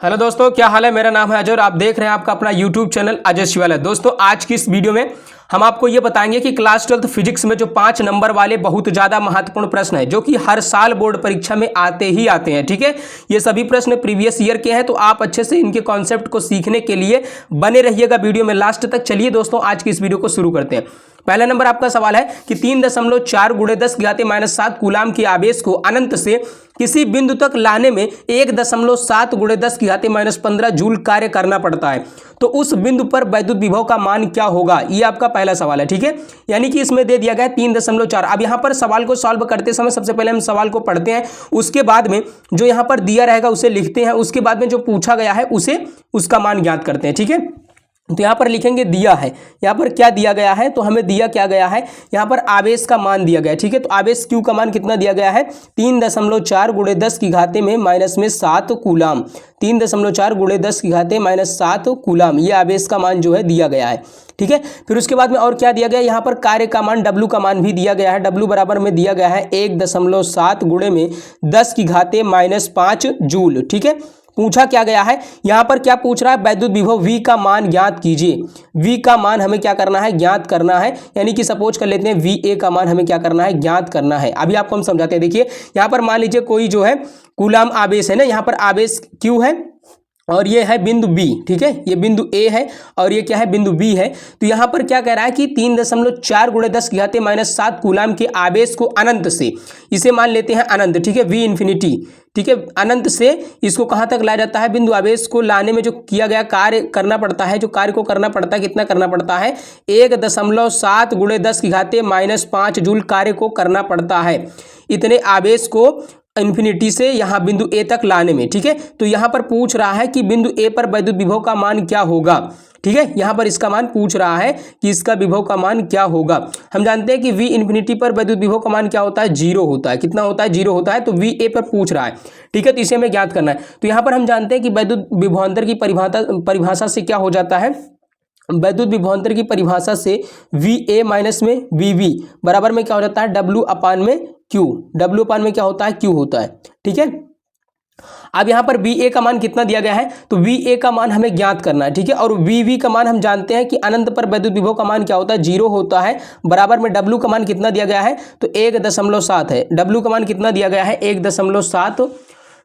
Hello दोस्तों, क्या हाल है। मेरा नाम है अजय और आप देख रहे हैं आपका अपना यूट्यूब चैनल अजय शिवालय। दोस्तों, आज की इस वीडियो में हम आपको ये बताएंगे कि क्लास 12 फिजिक्स में जो 5 नंबर वाले बहुत ज़्यादा महत्वपूर्ण प्रश्न है जो कि हर साल बोर्ड परीक्षा में आते ही आते हैं। ठीक है, ये सभी प्रश्न प्रीवियस ईयर के हैं, तो आप अच्छे से इनके कॉन्सेप्ट को सीखने के लिए बने रहिएगा वीडियो में लास्ट तक। चलिए दोस्तों, आज की इस वीडियो को शुरू करते हैं। पहला नंबर आपका सवाल है कि 3.4 × 10⁻⁷ कूलाम के आवेश को अनंत से किसी बिंदु तक लाने में 1.7 × 10⁻15 जूल कार्य करना पड़ता है, तो उस बिंदु पर वैद्युत विभव का मान क्या होगा। ये आपका पहला सवाल है। ठीक है, यानी कि इसमें दे दिया गया 3.4। अब यहां पर सवाल को सॉल्व करते समय सबसे पहले हम सवाल को पढ़ते हैं, उसके बाद में जो यहां पर दिया रहेगा उसे लिखते हैं, उसके बाद में जो पूछा गया है उसे उसका मान ज्ञात करते हैं। ठीक है, तो यहाँ पर लिखेंगे दिया है। यहाँ पर क्या दिया गया है, तो हमें दिया क्या गया है, यहाँ पर आवेश का मान दिया गया है। ठीक है, तो आवेश Q का मान कितना दिया गया है, 3.4 × 10⁻⁷ कूलाम। 3.4 × 10⁻⁷ कूलाम, ये आवेश का मान जो है दिया गया है। ठीक है, फिर उसके बाद में और क्या दिया गया, यहाँ पर कार्य का मान W का मान भी दिया गया है। W बराबर में दिया गया है 1.7 × 10⁻⁵ जूल। ठीक है, पूछा क्या गया है, यहां पर क्या पूछ रहा है, वैद्युत विभव V का मान ज्ञात कीजिए। V का मान हमें क्या करना है, ज्ञात करना है। यानी कि सपोज कर लेते हैं VA का मान हमें क्या करना है, ज्ञात करना है। अभी आपको हम समझाते हैं। देखिए यहां पर मान लीजिए कोई जो है कूलाम आवेश है ना, यहां पर आवेश Q है और ये है बिंदु B। ठीक है, ये बिंदु A है और ये क्या है, बिंदु B है। तो यहाँ पर क्या कह रहा है कि 3.4 × 10⁻⁷ कूलाम के आवेश को अनंत से, इसे मान लेते हैं अनंत। ठीक है, V इंफिनिटी। ठीक है, अनंत से इसको कहाँ तक लाया जाता है, बिंदु आवेश को लाने में जो किया गया कार्य करना पड़ता है, जो कार्य को करना पड़ता है, कितना करना पड़ता है, 1.7 × 10⁻⁵ जूल कार्य को करना पड़ता है इतने आवेश को इन्फिनिटी से यहाँ बिंदु ए तक लाने में। ठीक है, तो यहाँ पर पूछ रहा है कि बिंदु ए पर वैद्युत विभव का मान क्या होगा। ठीक है, यहाँ पर इसका मान पूछ रहा है कि इसका विभव का मान क्या होगा। हम जानते हैं कि V इंफिनिटी पर वैद्युत विभव का मान क्या होता है, 0 होता है। कितना होता है, 0 होता है। तो VA पर पूछ रहा है। ठीक है, तो इसे हमें ज्ञात करना है। तो यहाँ पर हम जानते हैं कि वैद्युत विभवांतर की परिभाषा से क्या हो जाता है, वैद्युत विभवांतर की परिभाषा से VA माइनस में VB बराबर में क्या हो जाता है, W/Q। W/ क्या होता है, Q होता है। ठीक है, अब यहाँ पर VA का मान कितना दिया गया है, तो VA का मान हमें ज्ञात करना है। ठीक है, और VB का मान हम जानते हैं कि अनंत पर वैद्युत विभव का मान क्या होता है, 0 होता है। बराबर में W का मान कितना दिया गया है, तो 1.7 है। W का मान कितना दिया गया है, 1.7।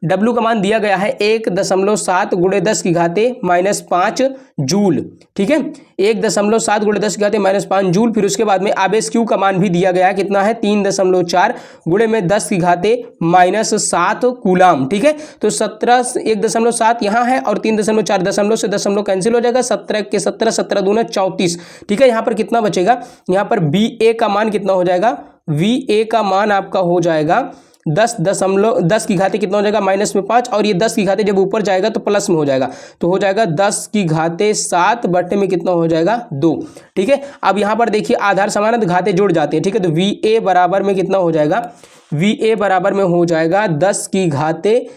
W का मान दिया गया है 1.7 × 10⁻⁵ जूल। ठीक है, 1.7 × 10⁻⁵ जूल। फिर उसके बाद में आवेश Q का मान भी दिया गया है, कितना है, 3.4 × 10⁻⁷ कूलाम। ठीक है, तो 1.7 यहाँ है और 3.4 दशमलव से दशमलव कैंसिल हो जाएगा, 17 के 17, 17 दूना 34। ठीक है, यहाँ पर कितना बचेगा, यहाँ पर VA का मान कितना हो जाएगा, VA का मान आपका हो जाएगा 10 की घाते कितना हो जाएगा, -5, और ये 10 की घाते जब ऊपर जाएगा तो प्लस में हो जाएगा, तो हो जाएगा 10⁻⁷ बटे में कितना हो जाएगा, 2। ठीक है, अब यहाँ पर देखिए आधार समान है तो घाते जुड़ जाते हैं। ठीक है, तो VA बराबर में कितना हो जाएगा, VA बराबर में हो जाएगा 10 की घाते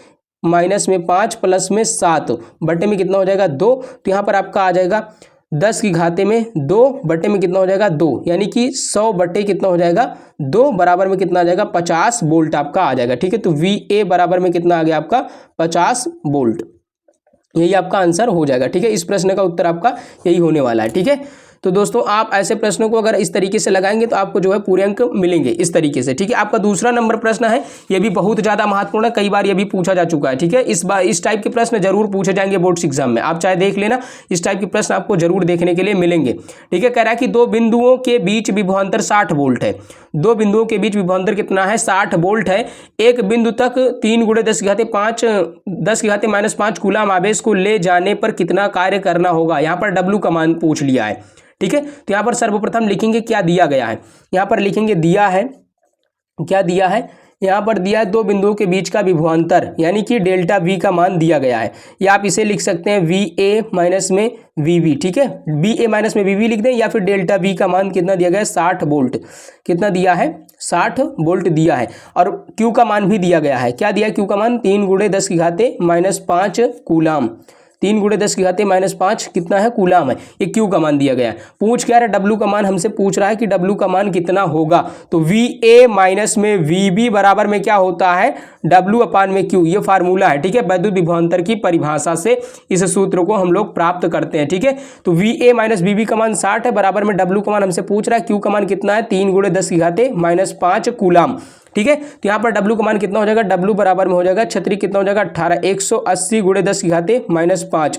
-5 प्लस में 7 बटे में कितना हो जाएगा, 2। तो यहाँ पर आपका आ जाएगा 10 की घाते में 2 बटे में कितना हो जाएगा, 2, यानी कि 100 बटे कितना हो जाएगा, 2 बराबर में कितना आ जाएगा, 50 वोल्ट आपका आ जाएगा। ठीक है, तो VA बराबर में कितना आ गया आपका, 50 वोल्ट। यही आपका आंसर हो जाएगा। ठीक है, इस प्रश्न का उत्तर आपका यही होने वाला है। ठीक है, तो दोस्तों आप ऐसे प्रश्नों को अगर इस तरीके से लगाएंगे तो आपको जो है पूरे अंक मिलेंगे इस तरीके से। ठीक है, आपका दूसरा नंबर प्रश्न है, ये भी बहुत ज़्यादा महत्वपूर्ण है, कई बार ये भी पूछा जा चुका है। ठीक है, इस बार इस टाइप के प्रश्न जरूर पूछे जाएंगे बोर्ड्स एग्जाम में, आप चाहे देख लेना, इस टाइप के प्रश्न आपको जरूर देखने के लिए मिलेंगे। ठीक है, कह रहा है कि दो बिंदुओं के बीच विभवांतर 60 वोल्ट है। दो बिंदुओं के बीच विभवांतर कितना है, 60 वोल्ट है। एक बिंदु तक 3 × 10⁻⁵ कूलाम आवेश को ले जाने पर कितना कार्य करना होगा। यहाँ पर W का मान पूछ लिया है। ठीक है, तो यहाँ पर सर्वप्रथम लिखेंगे क्या दिया गया है, यहाँ पर लिखेंगे दिया है, क्या दिया है, यहाँ पर दिया है दो बिंदुओं के बीच का विभवांतर, यानी कि डेल्टा V का मान दिया गया है, या आप इसे लिख सकते हैं VA माइनस में VB। ठीक है, VA माइनस में VB लिख दें, या फिर डेल्टा V का मान कितना दिया गया है, 60 वोल्ट। कितना दिया है, 60 वोल्ट दिया है। और Q का मान भी दिया गया है, क्या दिया है Q का मान, 3 × 10⁻⁵ कूलाम। 3 गुणे 10 की घात -5 कितना है, कूलाम है। ये क्यू का मान दिया गया है। पूछ क्या रहा है, डब्ल्यू का मान हमसे पूछ रहा है कि डब्ल्यू का मान कितना होगा। तो VA माइनस में VB बराबर में क्या होता है, W अपान में Q। ये फार्मूला है, ठीक है, वैद्युत विभवांतर की परिभाषा से इस सूत्र को हम लोग प्राप्त करते हैं, ठीक है। तो VA माइनस VB का मान 60 है, बराबर में W का मान हमसे पूछ रहा है, Q का मान कितना है, 3 गुणे 10 की घात -5 कूलाम, ठीक है। तो यहाँ पर W का मान कितना हो जाएगा, W बराबर में हो जाएगा छतरी कितना हो जाएगा 18, 180 गुणे 10 की घात -5,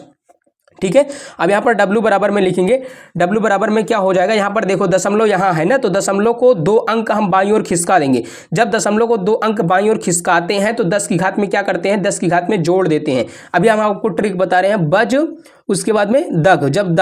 ठीक है। अब यहाँ पर W बराबर में लिखेंगे, W बराबर में क्या हो जाएगा, यहाँ पर देखो दशमलव यहाँ है ना, तो दशमलव को 2 अंक हम बाईं ओर खिसका देंगे। जब दशमलव को 2 अंक बाईं ओर खिसकाते हैं तो 10 की घात में क्या करते हैं, 10 की घात में जोड़ देते हैं। अभी हम आपको ट्रिक बता रहे हैं, बज उसके बाद में दग, जब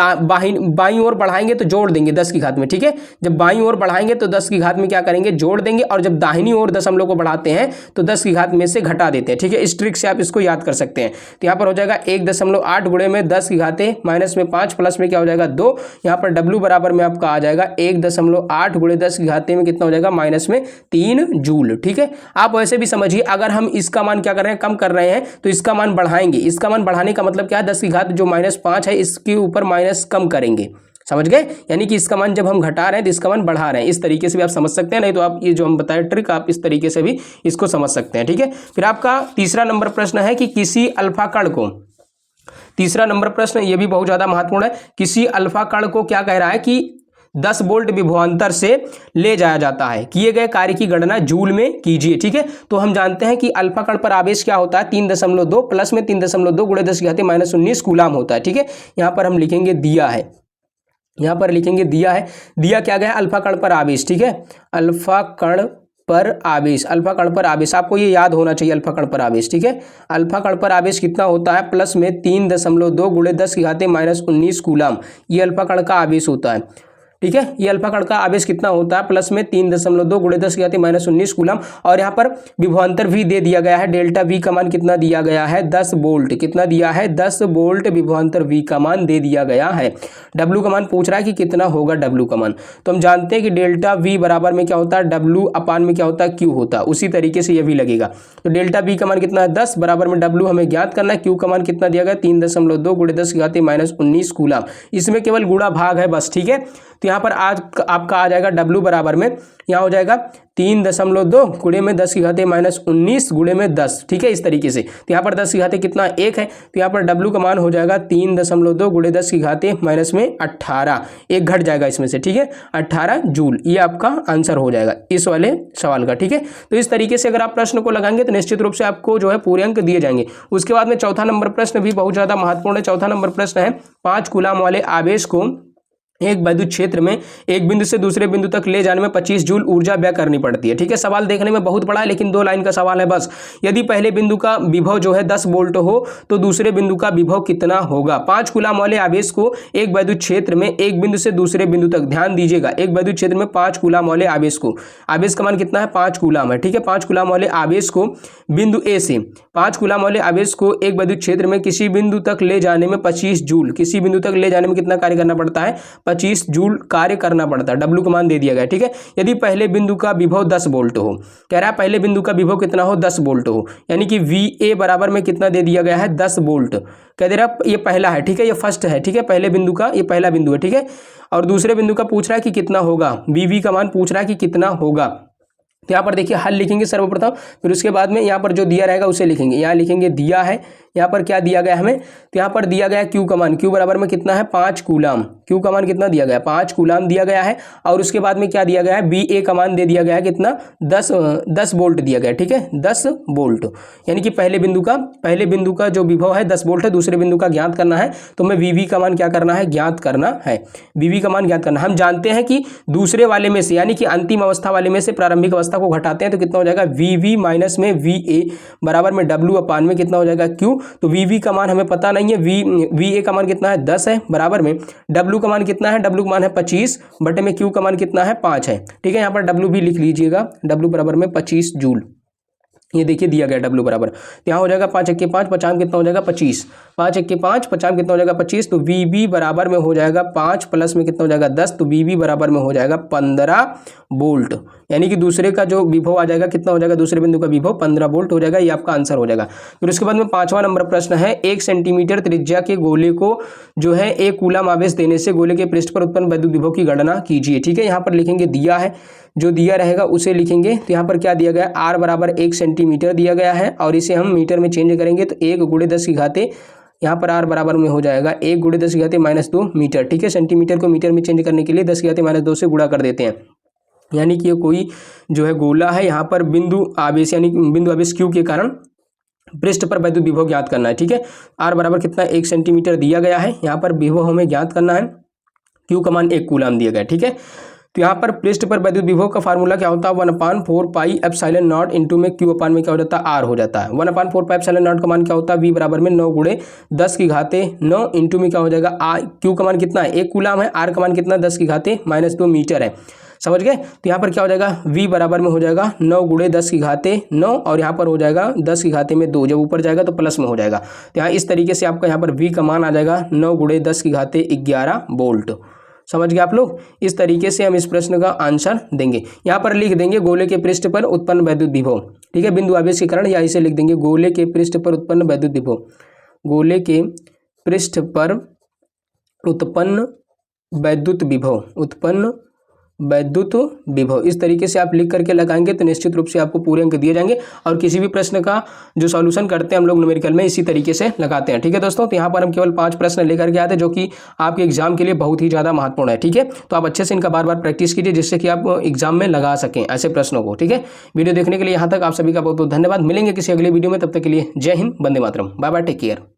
बाईं ओर बढ़ाएंगे तो जोड़ देंगे 10 की घात में, ठीक है। जब बाईं ओर बढ़ाएंगे तो 10 की घात में क्या करेंगे, जोड़ देंगे, और जब दाहिनी ओर दशमलव को बढ़ाते हैं तो 10 की घात में से घटा देते हैं, ठीक है। इस ट्रिक से आप इसको याद कर सकते हैं। तो यहाँ पर हो जाएगा 1.8 गुणे में 10 की घात माइनस में 5 प्लस में क्या हो जाएगा 2। यहाँ पर W बराबर में आपका आ जाएगा 1.8 गुणे 10 की घात में कितना हो जाएगा, माइनस में 3 जूल, ठीक है। आप वैसे भी समझिए, अगर हम इसका मान क्या कर रहे हैं, कम कर रहे हैं, तो इसका मान बढ़ाएंगे। इसका मान बढ़ाने का मतलब क्या है, 10 की घात जो -5 है इसके ऊपर माइनस कम करेंगे, समझ गए। यानी कि इसका मान जब हम घटा रहे हैं तो इसका मान बढ़ा रहे हैं। इस तरीके से भी आप समझ सकते हैं, नहीं तो आप ये जो हम बताए ट्रिक आप इस तरीके से भी इसको समझ सकते हैं, ठीक है। फिर आपका तीसरा नंबर प्रश्न है कि किसी अल्फा कण को, तीसरा नंबर प्रश्न ये भी बहुत ज्यादा महत्वपूर्ण है, किसी अल्फा कण को क्या कह रहा है कि 10 वोल्ट विभवांतर से ले जाया जाता है, किए गए कार्य की गणना जूल में कीजिए, ठीक है। तो हम जानते हैं कि अल्फा कण पर आवेश क्या होता है, 3.2 प्लस में 3.2 गुणे 10 की घात -19 कूलाम होता है, ठीक है। यहाँ पर हम लिखेंगे दिया है, यहाँ पर लिखेंगे दिया है, दिया क्या गया, अल्फा कण पर आवेश, ठीक है। अल्फा कण पर आवेश, अल्फा कण पर आवेश आपको ये याद होना चाहिए, अल्फा कण पर आवेश, ठीक है। अल्फा कण पर आवेश कितना होता है, प्लस में 3.2 गुणे 10 की घात -19 कूलाम, ये अल्फा कण का आवेश होता है, ठीक है। ये अल्फा कण का आवेश कितना होता है, प्लस में 3.2 गुणे 10 की घात -19 कूलम। और यहाँ पर विभवांतर भी दे दिया गया है, डेल्टा V का मान कितना दिया गया है, 10 वोल्ट, कितना दिया है, 10 वोल्ट विभवांतर V का मान दे दिया गया है। W का मान पूछ रहा है कि कितना होगा W का मान, तो हम जानते हैं कि डेल्टा V बराबर में क्या होता है, W अपान में क्या होता है, Q होता है। उसी तरीके से ये भी लगेगा, तो डेल्टा V का मान कितना है 10, बराबर में W हमें ज्ञात करना है, Q का मान कितना दिया गया 3.2 गुणे 10 की घात -19 कूलम। इसमें केवल गुणा भाग है बस, ठीक है। तो यहाँ पर आज आपका आ जाएगा W बराबर में, यहाँ हो जाएगा 3.2 गुणे में 10 की घात -19 गुणे में 10, ठीक है, इस तरीके से। तो यहाँ पर 10 की घात कितना 1 है, तो यहाँ पर W का मान हो जाएगा 3.2 गुणे 10 की घात -18, एक घट जाएगा इसमें से, ठीक है, 18 जूल। ये आपका आंसर हो जाएगा इस वाले सवाल का, ठीक है। तो इस तरीके से अगर आप प्रश्न को लगाएंगे तो निश्चित रूप से आपको जो है पूरे अंक दिए जाएंगे। उसके बाद में चौथा नंबर प्रश्न भी बहुत ज़्यादा महत्वपूर्ण है। चौथा नंबर प्रश्न है, 5 कूलाम वाले आवेश को एक वैद्युत क्षेत्र में एक बिंदु से दूसरे बिंदु तक ले जाने में 25 जूल ऊर्जा व्यय करनी पड़ती है, ठीक है। सवाल देखने में बहुत बड़ा है लेकिन 2 लाइन का सवाल है बस। यदि पहले बिंदु का विभव जो है 10 वोल्ट हो तो दूसरे बिंदु का विभव कितना होगा। 5 कूलाम वाले आवेश को एक वैद्युत क्षेत्र में एक बिंदु से दूसरे बिंदु तक, ध्यान दीजिएगा, एक वैद्युत क्षेत्र में 5 कूलाम वाले आवेश को, आवेश का मान कितना है 5 कूलाम है, ठीक है। 5 कूलाम वाले आवेश को बिंदु ए से, 5 कूलाम वाले आवेश को एक वैद्युत क्षेत्र में किसी बिंदु तक ले जाने में 25 जूल, किसी बिंदु तक ले जाने में कितना कार्य करना पड़ता है, 25 जूल कार्य करना पड़ता है। W का मान दे दिया गया, ठीक है। यदि पहले बिंदु का विभव 10 वोल्ट हो, कह रहा है पहले बिंदु का विभव कितना हो 10 वोल्ट हो, यानी कि VA बराबर में कितना दे दिया गया है 10 वोल्ट, कह दे रहा ये पहला है, ठीक है, ये फर्स्ट है, ठीक है, पहले बिंदु का ये पहला बिंदु है, ठीक है। और दूसरे बिंदु का पूछ रहा है कि कितना होगा, VV का मान पूछ रहा है कि कितना होगा। तो यहाँ पर देखिए हल लिखेंगे सर्वप्रथम, फिर उसके बाद में यहाँ पर जो दिया रहेगा उसे लिखेंगे। यहाँ लिखेंगे दिया है, यहाँ पर क्या दिया गया हमें, तो यहाँ पर दिया गया Q का मान, Q बराबर में कितना है 5 कूलाम, Q का मान कितना दिया गया 5 कूलाम दिया गया है। और उसके बाद में क्या दिया गया है, VA का मान दे दिया गया है कितना 10 वोल्ट दिया गया, ठीक है, 10 वोल्ट। यानी कि पहले बिंदु का जो विभव है 10 वोल्ट है, दूसरे बिंदु का ज्ञात करना है, तो हमें VV का मान क्या करना है, ज्ञात करना है, VV का मान ज्ञात करना। हम जानते हैं कि दूसरे वाले में से, यानी कि अंतिम अवस्था वाले में से प्रारंभिक अवस्था को घटाते हैं तो कितना हो जाएगा VV माइनस में VA बराबर में W अपान में कितना हो जाएगा Q। तो VV का मान हमें पता नहीं है, VA का मान कितना है 10 है, बराबर में W का मान कितना है, W का मान है 25 बटे में Q का मान कितना है 5 है, ठीक है। यहाँ पर W भी लिख लीजिएगा, W बराबर में 25 जूल, ये देखिए दिया गया W बराबर, यहाँ हो जाएगा 5 1 5 50 कितना हो जाएगा 25, 5 1 के 5, 50 में कितना हो जाएगा 25, तो VB बराबर में हो जाएगा 5 प्लस में कितना हो जाएगा 10, तो VB बराबर में हो जाएगा 15 वोल्ट। यानी कि दूसरे का जो विभव आ जाएगा कितना हो जाएगा, दूसरे बिंदु का विभव 15 वोल्ट हो जाएगा। ये आपका आंसर हो जाएगा। फिर उसके बाद में 5वां नंबर प्रश्न है, 1 सेंटीमीटर त्रिज्या के गोले को जो है 1 कूलम आवेश देने से गोले के पृष्ठ पर उत्पन्न वैद्युत विभव की गणना कीजिए। ठीक है, यहाँ पर लिखेंगे दिया है, जो दिया रहेगा उसे लिखेंगे। तो यहाँ पर क्या दिया गया, R बराबर 1 सेंटीमीटर दिया गया है और इसे हम मीटर में चेंज करेंगे तो 1 × 10 की घाते, यहाँ पर R बराबर में हो जाएगा 1 × 10 की घाते -2 मीटर। ठीक है, सेंटीमीटर को मीटर में चेंज करने के लिए 10 की घाते -2 से गुणा कर देते हैं। यानी कि ये कोई जो है गोला है, यहाँ पर बिंदु आवेश यानी बिंदु आवेश Q के कारण पृष्ठ पर वैद्युत विभव ज्ञात करना है। ठीक है, R बराबर कितना 1 सेंटीमीटर दिया गया है, यहाँ पर विभव हमें ज्ञात करना है, Q का मान 1 कूलम दिया गया। ठीक है, तो यहाँ पर पृष्ठ पर वैद्युत विभव का फार्मूला क्या होता है, 1/4 पाई एप्सिलॉन नॉट इंटू में Q अपान में क्या हो जाता है, R हो जाता है। 1/4 पाई एप्सिलॉन नॉट का मान क्या होता है, V बराबर में 9 × 10 की घाते 9 इंटू में क्या हो जाएगा, Q का मान कितना है 1 कूलम है, R का मान कितना 10 की घाते -2 मीटर है। समझ गए। तो यहाँ पर क्या हो जाएगा, V बराबर में हो जाएगा 9 × 10 की घाते 9 और यहाँ पर हो जाएगा 10 की घाते में 2, जब ऊपर जाएगा तो प्लस में हो जाएगा। तो यहाँ इस तरीके से आपका यहाँ पर V का मान आ जाएगा 9 × 10 की घाते 11 वोल्ट। समझ गए आप लोग। इस तरीके से हम इस प्रश्न का आंसर देंगे। यहाँ पर लिख देंगे गोले के पृष्ठ पर उत्पन्न वैद्युत विभव। ठीक है, बिंदु आवेश के कारण, या इसे लिख देंगे गोले के पृष्ठ पर उत्पन्न वैद्युत विभव, गोले के पृष्ठ पर उत्पन्न वैद्युत विभव, उत्पन्न वैद्युत विभव। इस तरीके से आप लिख करके लगाएंगे तो निश्चित रूप से आपको पूरे अंक दिए जाएंगे। और किसी भी प्रश्न का जो सॉल्यूशन करते हैं हम लोग न्यूमेरिकल में इसी तरीके से लगाते हैं। ठीक है दोस्तों, तो यहाँ पर हम केवल 5 प्रश्न लेकर के आते हैं जो कि आपके एग्जाम के लिए बहुत ही ज़्यादा महत्वपूर्ण है। ठीक है, तो आप अच्छे से इनका बार बार प्रैक्टिस कीजिए जिससे कि आप एग्जाम में लगा सकें ऐसे प्रश्नों को। ठीक है, वीडियो देखने के लिए यहाँ तक आप सभी का बहुत बहुत धन्यवाद। मिलेंगे किसी अगले वीडियो में, तब तक के लिए जय Hind, Vande Mataram, bye bye, take care.